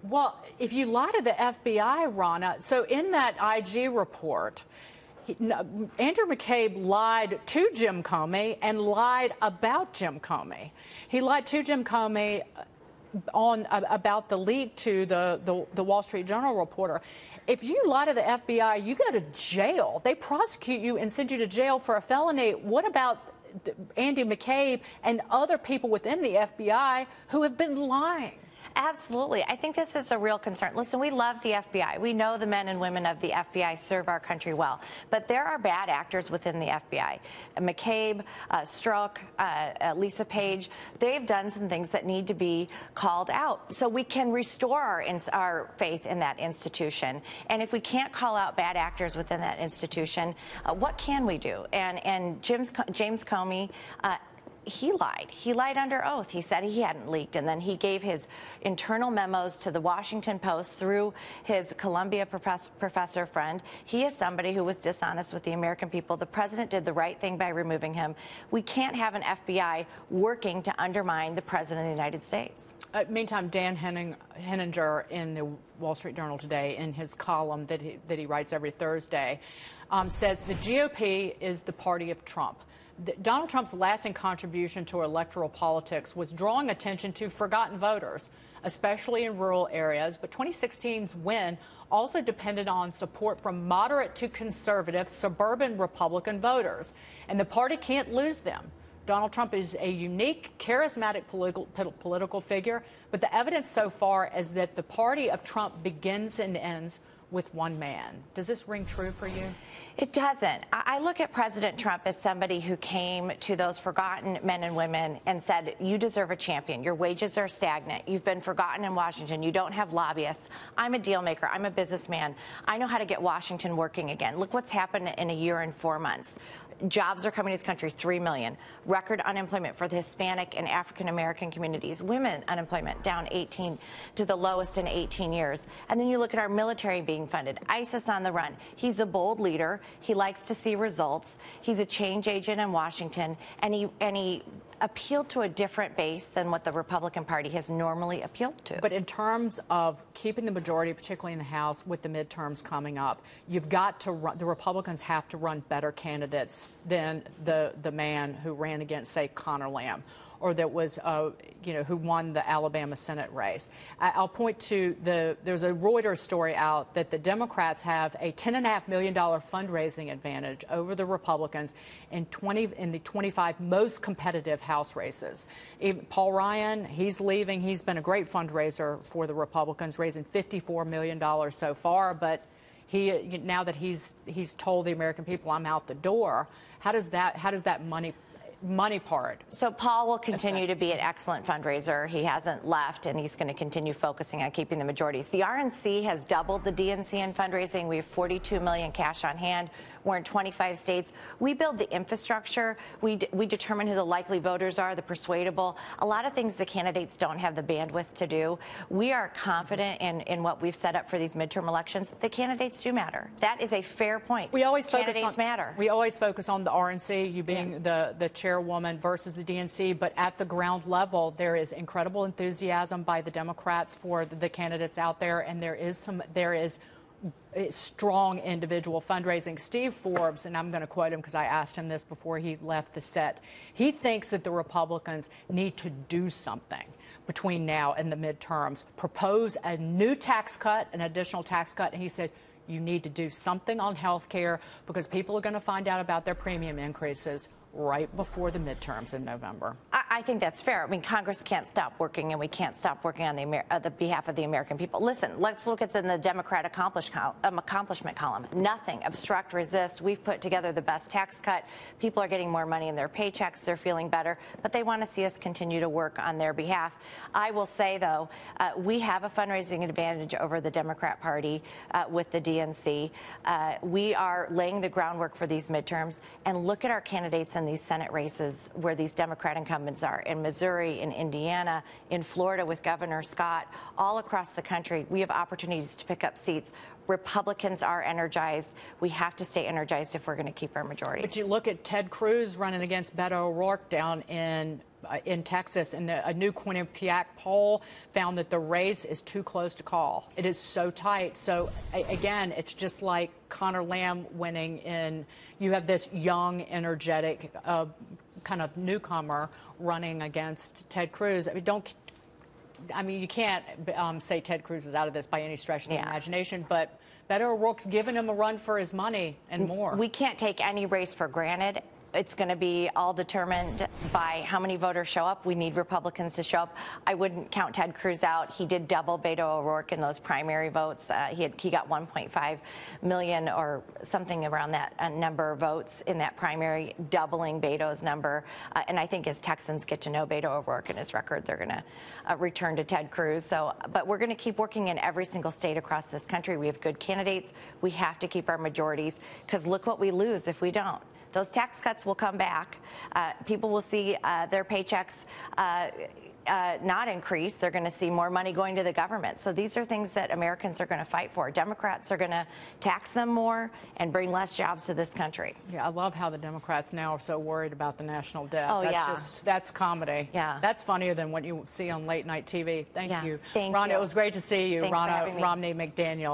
Well, if you lie to the FBI, Ronna, so in that IG report, Andrew McCabe lied to Jim Comey and lied about Jim Comey. He lied to Jim Comey about the leak to the Wall Street Journal reporter. If you lie to the FBI, you go to jail. They prosecute you and send you to jail for a felony. What about Andy McCabe and other people within the FBI who have been lying? Absolutely. I think this is a real concern. Listen, we love the FBI. We know the men and women of the FBI serve our country well. But there are bad actors within the FBI. McCabe, Strzok, Lisa Page, they've done some things that need to be called out so we can restore our faith in that institution. And if we can't call out bad actors within that institution, what can we do? And James Comey, he lied. He lied under oath. He said he hadn't leaked, and then he gave his internal memos to the Washington Post through his Columbia professor friend. He is somebody who was dishonest with the American people. The president did the right thing by removing him. We can't have an FBI working to undermine the president of the United States. Meantime, Dan Henninger in the Wall Street Journal today, in his column that he writes every Thursday, says the GOP is the party of Trump. Donald Trump's lasting contribution to electoral politics was drawing attention to forgotten voters, especially in rural areas. But 2016's win also depended on support from moderate to conservative suburban Republican voters, and the party can't lose them. Donald Trump is a unique, charismatic political figure, but the evidence so far is that the party of Trump begins and ends with one man. Does this ring true for you? It doesn't. I look at President Trump as somebody who came to those forgotten men and women and said, you deserve a champion. Your wages are stagnant. You've been forgotten in Washington. You don't have lobbyists. I'm a deal maker. I'm a businessman. I know how to get Washington working again. Look what's happened in a year and 4 months. Jobs are coming to this country, 3 million. Record unemployment for the Hispanic and African-American communities. Women unemployment down 18 to the lowest in 18 years. And then you look at our military being funded. ISIS on the run. He's a bold leader. He likes to see results. He's a change agent in Washington. And he appealed to a different base than what the Republican Party has normally appealed to. But in terms of keeping the majority, particularly in the House, with the midterms coming up, you've got to run, the Republicans have to run better candidates than the man who ran against, say, Conor Lamb, or that was, who won the Alabama Senate race. I'll point to there's a Reuters story out that the Democrats have a $10.5 million fundraising advantage over the Republicans in the 25 most competitive House races. Even Paul Ryan, he's leaving. He's been a great fundraiser for the Republicans, raising $54 million so far, but now that he's told the American people, I'm out the door, how does that money part? So Paul will continue to be an excellent fundraiser. He hasn't left, and he's going to continue focusing on keeping the majorities. The RNC has doubled the DNC in fundraising. We have $42 million cash on hand. We're in 25 states. We build the infrastructure. We determine who the likely voters are, the persuadable. A lot of things the candidates don't have the bandwidth to do. We are confident in what we've set up for these midterm elections. The candidates do matter. That is a fair point. Candidates matter. We always focus on the RNC, you being the chairwoman versus the DNC, but at the ground level, there is incredible enthusiasm by the Democrats for the candidates out there, and there is strong individual fundraising. Steve Forbes, and I'm going to quote him because I asked him this before he left the set, he thinks that the Republicans need to do something between now and the midterms, propose a new tax cut, an additional tax cut, and he said, you need to do something on health care because people are going to find out about their premium increases right before the midterms in November. I think that's fair. I mean, Congress can't stop working, and we can't stop working on the behalf of the American people. Listen, let's look at in the Democrat accomplishment column. Nothing. Obstruct, resist. We've put together the best tax cut. People are getting more money in their paychecks. They're feeling better, but they want to see us continue to work on their behalf. I will say, though, we have a fundraising advantage over the Democrat Party with the DNC. We are laying the groundwork for these midterms, and look at our candidates in these Senate races where these Democrat incumbents are, in Missouri, in Indiana, in Florida with Governor Scott, all across the country. We have opportunities to pick up seats. Republicans are energized. We have to stay energized if we're going to keep our majorities. But you look at Ted Cruz running against Beto O'Rourke down in in Texas, and a new Quinnipiac poll found that the race is too close to call. It is so tight. So again, it's just like Conor Lamb winning you have this young, energetic kind of newcomer running against Ted Cruz. I mean, you can't say Ted Cruz is out of this by any stretch of the imagination, but Beto O'Rourke's giving him a run for his money and more. We can't take any race for granted. It's going to be all determined by how many voters show up. We need Republicans to show up. I wouldn't count Ted Cruz out. He did double Beto O'Rourke in those primary votes. He got 1.5 million or something around that number of votes in that primary, doubling Beto's number. And I think as Texans get to know Beto O'Rourke and his record, they're going to return to Ted Cruz. But we're going to keep working in every single state across this country. We have good candidates. We have to keep our majorities, because look what we lose if we don't. Those tax cuts will come back. People will see their paychecks not increase. They're going to see more money going to the government. So these are things that Americans are going to fight for. Democrats are going to tax them more and bring less jobs to this country. Yeah, I love how the Democrats now are so worried about the national debt. Oh, That's comedy. Yeah. That's funnier than what you see on late night TV. Thank you. Thank Ronna, you. it was great to see you. Thanks for Ronna having me. Romney McDaniel.